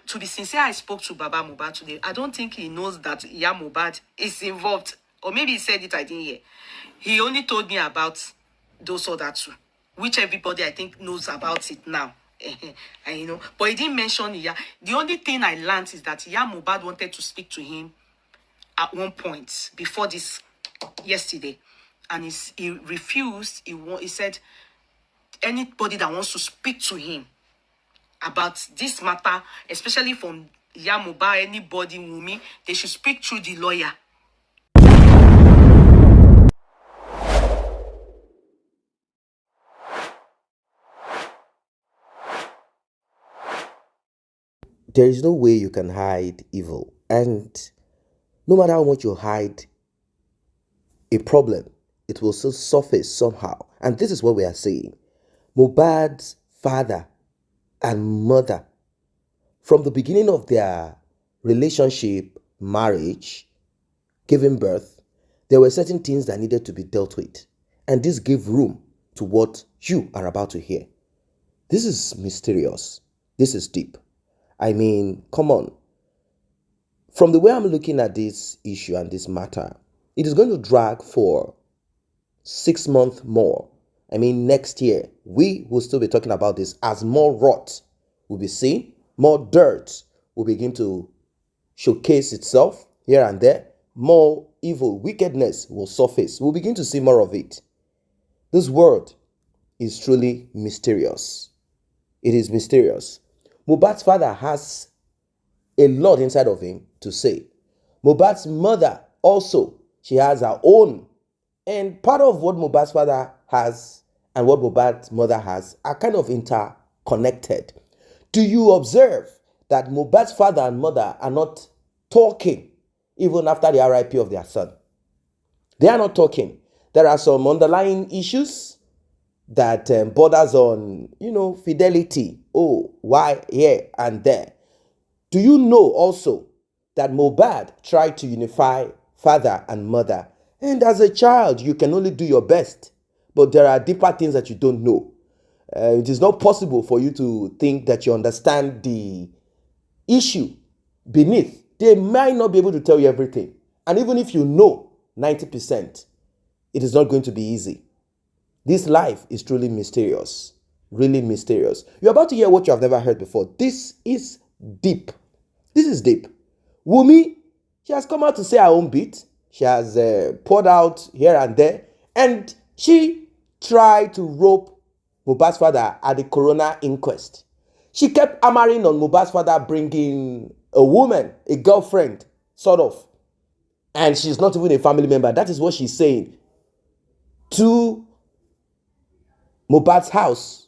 To be sincere, I spoke to Baba Mobad today. I don't think he knows that Mobad is involved. Or maybe he said it, I didn't hear. He only told me about those other two, which everybody, I think, knows about it now. And, but he didn't mention Iya. The only thing I learned is that Mobad wanted to speak to him at one point before this yesterday. And he refused. He said, anybody that wants to speak to him about this matter, especially from Mohbad, anybody, Wunmi, they should speak through the lawyer. There is no way you can hide evil. And no matter how much you hide a problem, it will still surface somehow. And this is what we are saying. Mobad's father and mother, from the beginning of their relationship, marriage, giving birth, there were certain things that needed to be dealt with. And this gave room to what you are about to hear. This is mysterious. This is deep. I mean, come on. From the way I'm looking at this issue and this matter, it is going to drag for 6 months more. I mean, next year, we will still be talking about this as more rot will be seen, more dirt will begin to showcase itself here and there, more evil, wickedness will surface. We'll begin to see more of it. This world is truly mysterious. It is mysterious. Mobad's father has a lot inside of him to say. Mobad's mother also, she has her own. And part of what Mobad's father has and what Mobad's mother has are kind of interconnected. Do you observe that Mobad's father and mother are not talking even after the RIP of their son? They are not talking. There are some underlying issues that borders on, fidelity. Oh, why here and there. Do you know also that Mobad tried to unify father and mother? And as a child, you can only do your best. But there are deeper things that you don't know. It is not possible for you to think that you understand the issue beneath. They might not be able to tell you everything. And even if you know 90%, it is not going to be easy. This life is truly mysterious. Really mysterious. You're about to hear what you have never heard before. This is deep. This is deep. Wunmi, she has come out to say her own bit. She has poured out here and there. And she tried to rope Mohbad's father at the coroner inquest. She kept hammering on Mohbad's father bringing a woman, a girlfriend, sort of. And she's not even a family member. That is what she's saying. To Mohbad's house.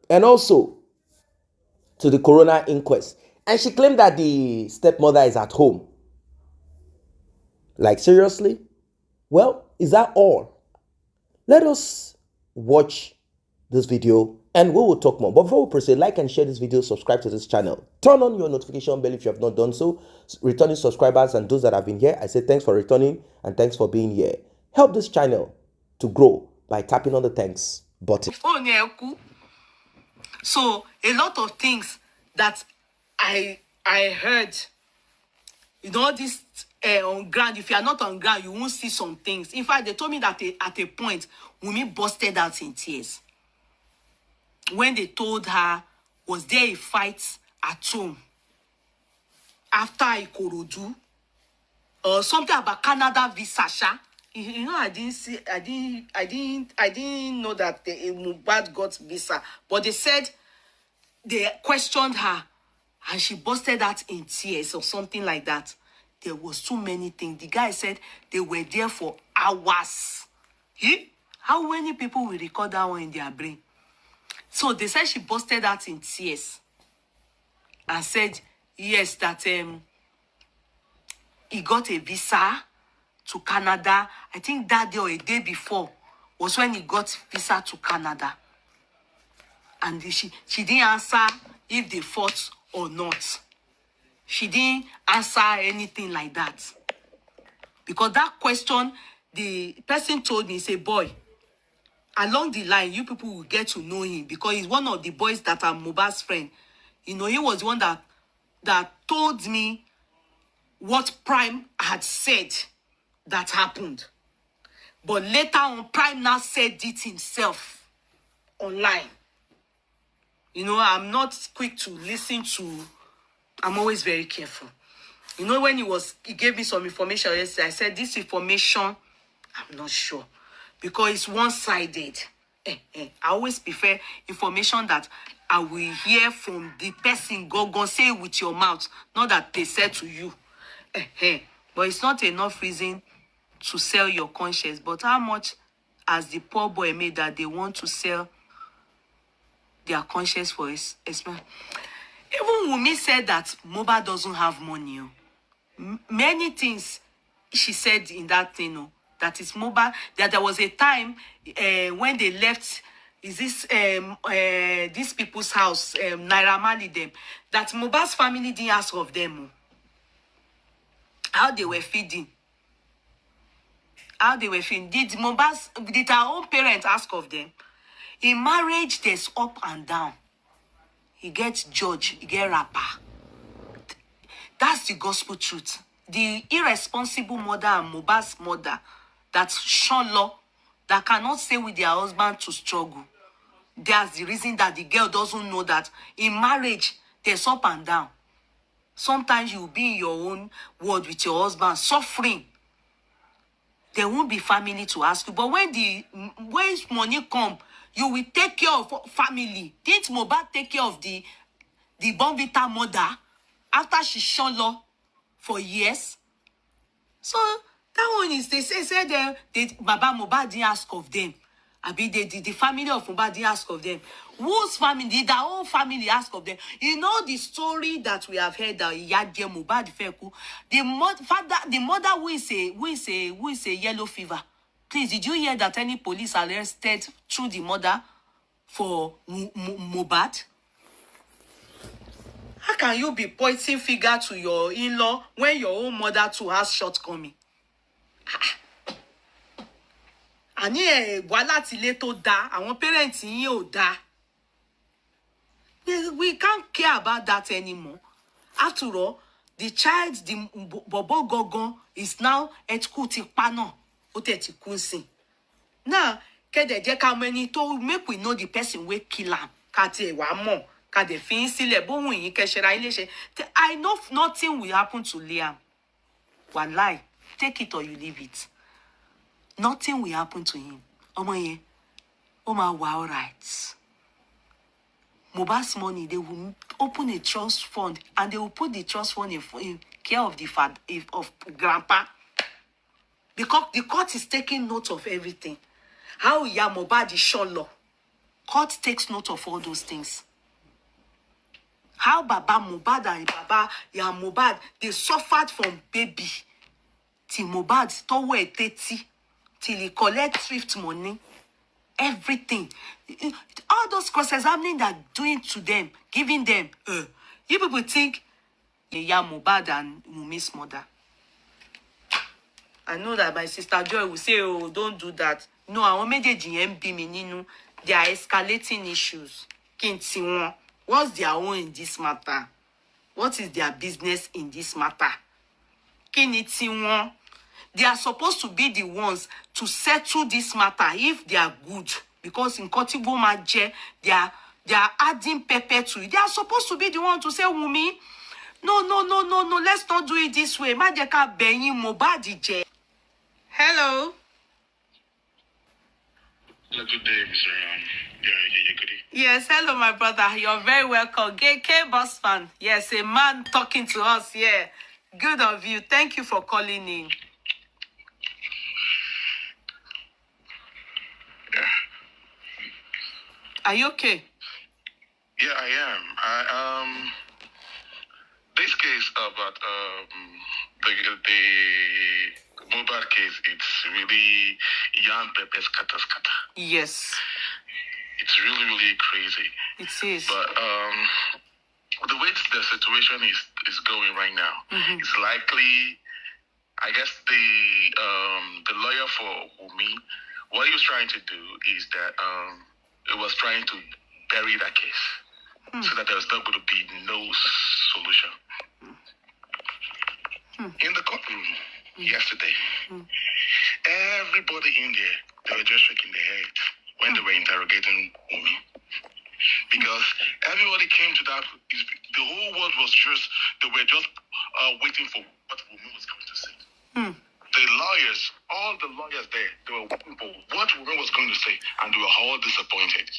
And also to the coroner inquest. And she claimed that the stepmother is at home. Like, seriously? Well, is that all? Let us watch this video and we will talk more. But before we proceed, like and share this video, subscribe to this channel. Turn on your notification bell if you have not done so. Returning subscribers and those that have been here, I say thanks for returning and thanks for being here. Help this channel to grow by tapping on the thanks button. So, a lot of things that I heard, this on ground, if you are not on ground, you won't see some things. In fact, they told me that at a point, Wunmi busted out in tears. When they told her, was there a fight at home after Ikorodu? Or something about Canada visa, Sha? I didn't know that Mobad got visa. But they said, they questioned her, and she busted out in tears or something like that. There was too many things. The guy said they were there for hours. How many people will record that one in their brain? So they said she busted out in tears and said, yes, that he got a visa to Canada. I think that day or a day before was when he got visa to Canada. And she didn't answer if they fought or not. She didn't answer anything like that. Because that question, the person told me, say, boy, along the line, you people will get to know him because he's one of the boys that are Mobad's friend. He was the one that that told me what Prime had said that happened. But later on, Prime now said it himself online. You know, I'm not quick to listen to. I'm always very careful. You know, when he gave me some information yesterday, I said, this information, I'm not sure. Because it's one-sided. I always prefer information that I will hear from the person. Go say it with your mouth. Not that they said to you. But it's not enough reason to sell your conscience. But how much has the poor boy made that they want to sell their conscience for his man? Even Wunmi said that Mobad doesn't have money. Many things she said in that thing, that is Mobad, that there was a time when they left these people's house, Naira Marley them, that Mobad's family didn't ask of them how they were feeding. How they were feeding. Did our own parents ask of them? In marriage, there's up and down. You get judge, you get rapper. That's the gospel truth. The irresponsible mother and Mobad's mother that shun law, that cannot stay with their husband to struggle. That's the reason that the girl doesn't know that in marriage, there's up and down. Sometimes you'll be in your own world with your husband, suffering. There won't be family to ask you. But when money come, you will take care of family. Didn't Mobad take care of the Bonvita mother after she shun law for years? So that one is, they say Baba Mobad didn't ask of them. The family of Mobad didn't ask of them. Whose family? Did their own family ask of them? You know the story that we have heard that Yadje Mobad Feku, the mother who is a yellow fever. Please, did you hear that any police arrested through the mother for Mobad? How can you be pointing finger to your in-law when your own mother too has shortcoming? Àní wà láti ilé tó dá, àwọn parents yín ò dá. We can't care about that anymore. After all, the child, the Bobo Gogon, is now at Kutikpano, Otetikunsin. Now, kede je ka many to make we know the person we kill him. Kati wa mo, kade fin sile bo yin ke shera ile. I know nothing will happen to Liam. Wallahi, take it or you leave it. Nothing will happen to him. Omoye, Oma wa alright. Mobad's money, they will open a trust fund and they will put the trust fund in care of the of grandpa. Because the court is taking note of everything. How Mobad is shown law. Court takes note of all those things. How Baba Mobad and Baba Mobad, they suffered from baby. Till Mobad toward 30, till he collect thrift money. Everything. All those cross-examining that doing to them, giving them. You people think Mobad and Wunmi's mother. I know that my sister Joy will say, oh, don't do that. No, I want me to GMB me. They are escalating issues. What's their own in this matter? What is their business in this matter? They are supposed to be the ones to settle this matter if they are good. Because in Kotibo Maje, they are adding pepper to it. They are supposed to be the one to say, Wunmi, no, let's not do it this way. Majeka Benyi Mobad. Hello. Good day, Mr. Yes, hello, my brother. You're very welcome. K Boss fan. Yes, a man talking to us. Yeah. Good of you. Thank you for calling in. Are you okay? Yeah, I am. This case about the Mobad case, it's really young pepper scatter. Yes. It's really crazy. It is. But the way the situation is going right now, it's likely. I guess the lawyer for Wunmi, what he was trying to do is that it was trying to bury that case so that there's not going to be no solution. yesterday. Everybody in there, they were just shaking their heads when they were interrogating Wunmi. Because everybody came to that, the whole world was just, they were just waiting for what Wunmi was going to say. The lawyers, all the lawyers there, they were waiting for what Wunmi was going to say, and they were all disappointed.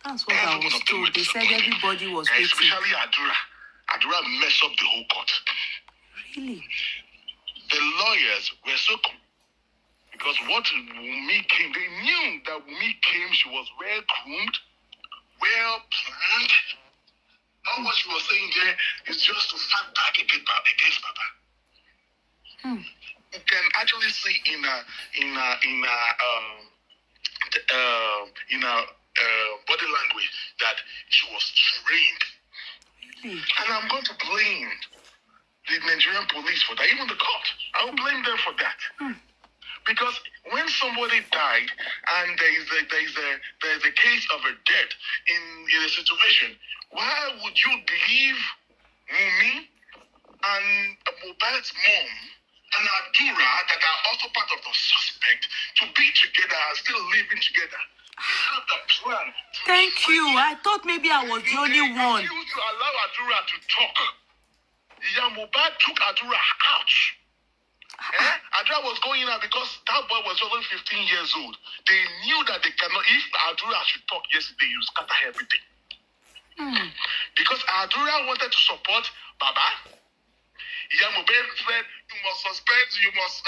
That's what I was told. They said everybody was waiting. Especially Adura. Adura messed up the whole court. Really? The lawyers were so because what Wunmi came, they knew that Wunmi came, she was well groomed, well planned. All what she was saying there is just to fight back against Baba. You can actually see in body language that she was trained. And I'm going to blame the Nigerian police for that, even the court. I will blame them for that. Because when somebody died and there is a case of a death in a situation, why would you believe Wunmi and Mobad's mom and Adura that are also part of the suspect to be together and still living together? Have the plan. Thank you. I thought maybe I was the only one. You to allow Adura to talk. Mobad took Adura out. Adura was going out because that boy was only 15 years old. They knew that they cannot, if Adura should talk yesterday, you scatter everything. Because Adura wanted to support Baba. Mobad said, you must suspect, you must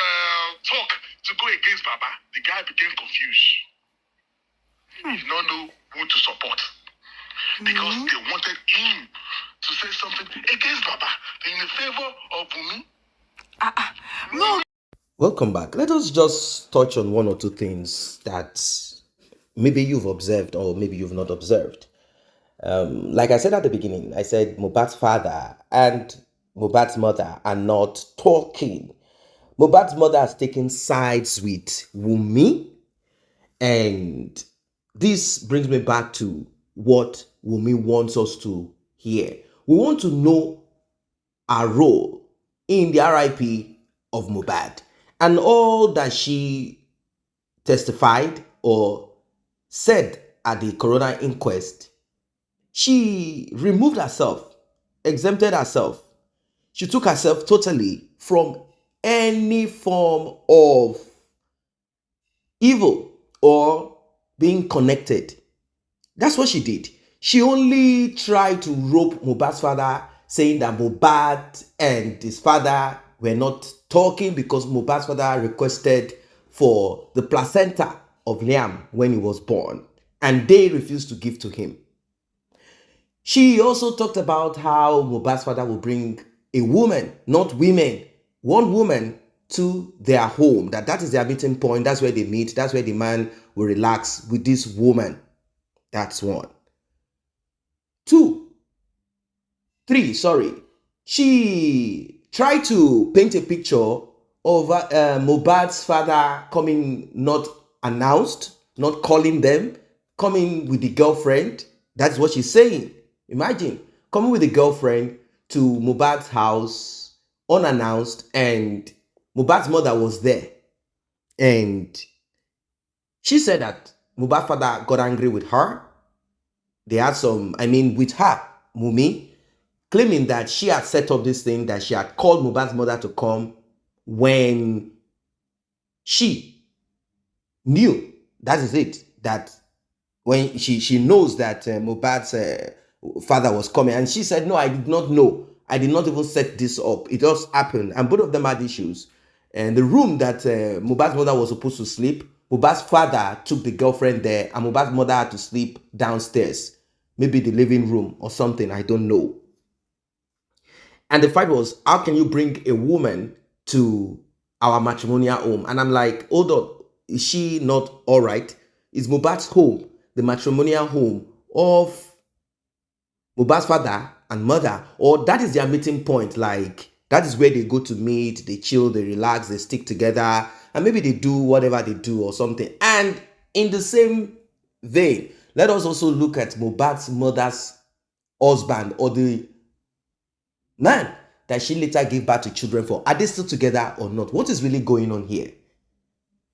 talk to go against Baba. The guy became confused. He did not know who to support. Because they wanted him to say something against Baba in the favor of Wunmi. No. Welcome back. Let us just touch on one or two things that maybe you've observed or maybe you've not observed. Like I said at the beginning, I said Mohbad's father and Mohbad's mother are not talking. Mohbad's mother has taken sides with Wunmi, and this brings me back to what Wunmi wants us to hear. We want to know our role in the RIP of Mobad and all that she testified or said at the coroner inquest. She removed herself, exempted herself. She took herself totally from any form of evil or being connected. That's what she did. She only tried to rope Mohbad's father, saying that Mobad and his father were not talking because Mohbad's father requested for the placenta of Liam when he was born, and they refused to give to him. She also talked about how Mohbad's father will bring a woman, not women, one woman to their home, that is their meeting point. That's where they meet. That's where the man will relax with this woman. That's one. 2, 3, sorry. She tried to paint a picture of Mohbad's father coming not announced, not calling them, coming with the girlfriend. That's what she's saying. Imagine coming with a girlfriend to Mohbad's house unannounced, and Mohbad's mother was there. And she said that Mohbad's father got angry with her. They had with her, Wunmi, claiming that she had set up this thing, that she had called Mohbad's mother to come when she knew, that is it, that when she knows that Mohbad's father was coming. And she said, no, I did not know. I did not even set this up. It just happened. And both of them had issues. And the room that Mohbad's mother was supposed to sleep, Mohbad's father took the girlfriend there, and Mohbad's mother had to sleep downstairs. Maybe the living room or something, I don't know. And the fight was, how can you bring a woman to our matrimonial home? And I'm like, hold up, is she not all right? Is Mohbad's home the matrimonial home of Mohbad's father and mother? Or that is their meeting point? Like, that is where they go to meet, they chill, they relax, they stick together, and maybe they do whatever they do or something. And in the same vein, let us also look at Mohbad's mother's husband, or the man that she later gave birth to children for. Are they still together or not? What is really going on here?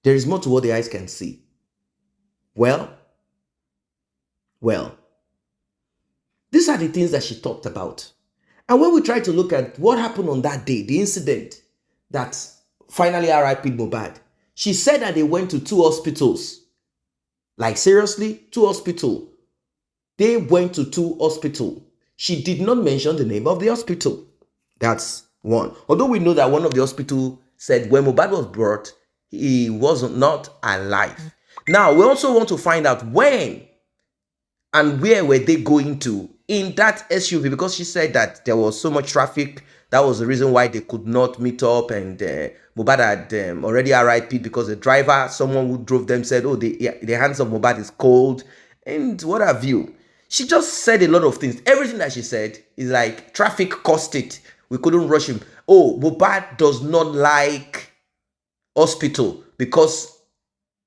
There is more to what the eyes can see. Well, these are the things that she talked about. And when we try to look at what happened on that day, the incident that finally RIP'd Mobad, she said that they went to 2 hospitals. Like seriously, 2 hospitals. They went to 2 hospitals. She did not mention the name of the hospital. That's one. Although we know that one of the hospitals said when Mobad was brought, he was not alive. Now, we also want to find out when and where were they going to in that SUV, because she said that there was so much traffic. That was the reason why they could not meet up, and Mobad had already RIP'd because the driver, someone who drove them, said, oh, the hands of Mobad is cold, and what have you. She just said a lot of things. Everything that she said is like traffic caused it. We couldn't rush him. Oh, Mobad does not like hospital because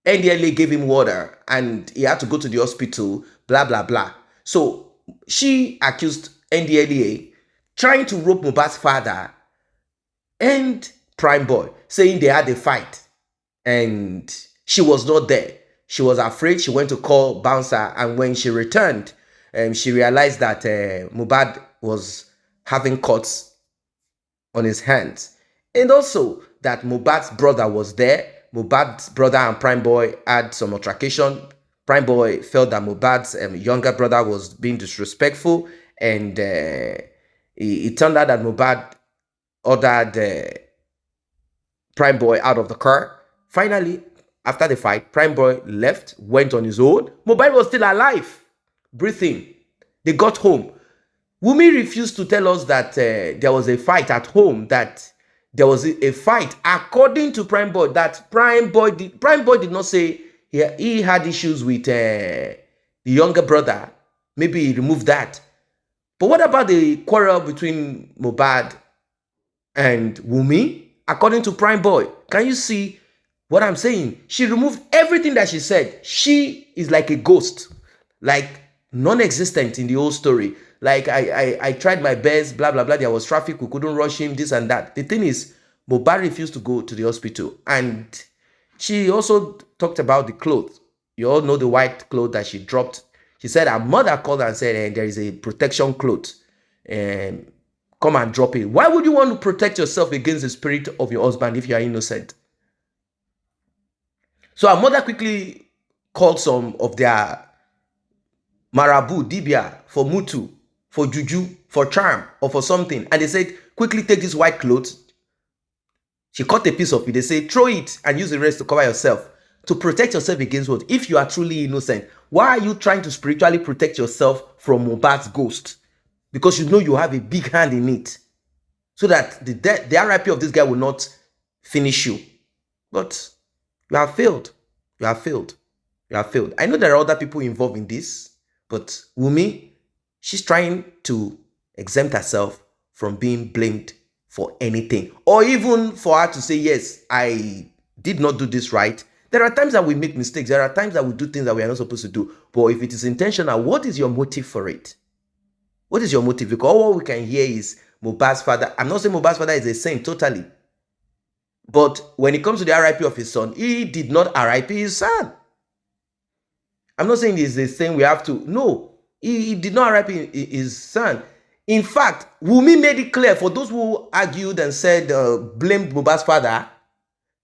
NDLA gave him water and he had to go to the hospital, blah, blah, blah. So she accused NDLA trying to rope Mobad's father and Prime Boy, saying they had a fight and she was not there. She was afraid. She went to call Bouncer, and when she returned, she realized that Mobad was having cuts on his hands, and also that Mobad's brother was there. Mobad's brother and Prime Boy had some altercation. Prime Boy felt that Mobad's younger brother was being disrespectful, and it turned out that Mobad ordered Prime Boy out of the car. Finally, after the fight, Prime Boy left, went on his own. Mobad was still alive, breathing. They got home. Wunmi refused to tell us that there was a fight at home, that there was a fight. According to Prime Boy, that Prime Boy did not say he had issues with the younger brother. Maybe he removed that. But what about the quarrel between Mobad and Wunmi? According to Prime Boy, can you see what I'm saying? She removed everything that she said. She is like a ghost, like non-existent in the whole story. Like, I tried my best, blah, blah, blah. There was traffic. We couldn't rush him, this and that. The thing is, Mobad refused to go to the hospital. And she also talked about the clothes. You all know the white clothes that she dropped. She said her mother called her and said, there is a protection cloth. Come and drop it. Why would you want to protect yourself against the spirit of your husband if you are innocent? So her mother quickly called some of their marabu, dibia, for mutu, for juju, for charm, or for something. And they said, quickly take this white cloth. She cut a piece of it. They say, throw it and use the rest to cover yourself. To protect yourself against what? If you are truly innocent, why are you trying to spiritually protect yourself from Mobad's ghost? Because you know you have a big hand in it. So that the RIP of this guy will not finish you. But you have failed. You have failed. You have failed. I know there are other people involved in this. But Wunmi, she's trying to exempt herself from being blamed for anything. Or even for her to say, yes, I did not do this right. There are times that we make mistakes. There are times that we do things that we are not supposed to do. But if it is intentional, what is your motive for it? What is your motive? Because all we can hear is Mobad's father. I'm not saying Mobad's father is a saint, totally. But when it comes to the RIP of his son, he did not RIP his son. I'm not saying it's the same we have to. No, he did not RIP his son. In fact, Wunmi made it clear for those who argued and said, blamed Mobad's father,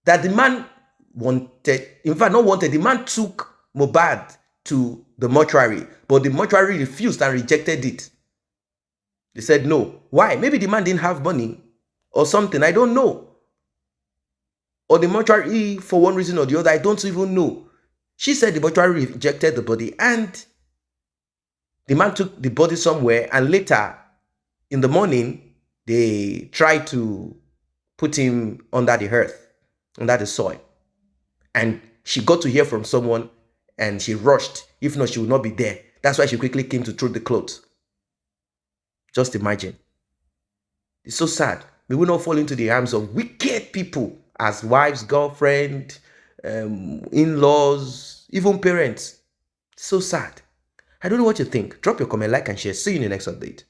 that the man wanted, in fact, not wanted, the man took Mobad to the mortuary, but the mortuary refused and rejected it. They said no. Why? Maybe the man didn't have money or something. I don't know. Or the mortuary, for one reason or the other, I don't even know. She said the mortuary rejected the body, and the man took the body somewhere, and later in the morning, they tried to put him under the earth, under the soil. And she got to hear from someone, and she rushed. If not, she would not be there. That's why she quickly came to throw the clothes. Just imagine. It's so sad. We will not fall into the arms of wicked people as wives, girlfriend, in-laws, even parents. So sad. I don't know what you think. Drop your comment, like, and share. See you in the next update.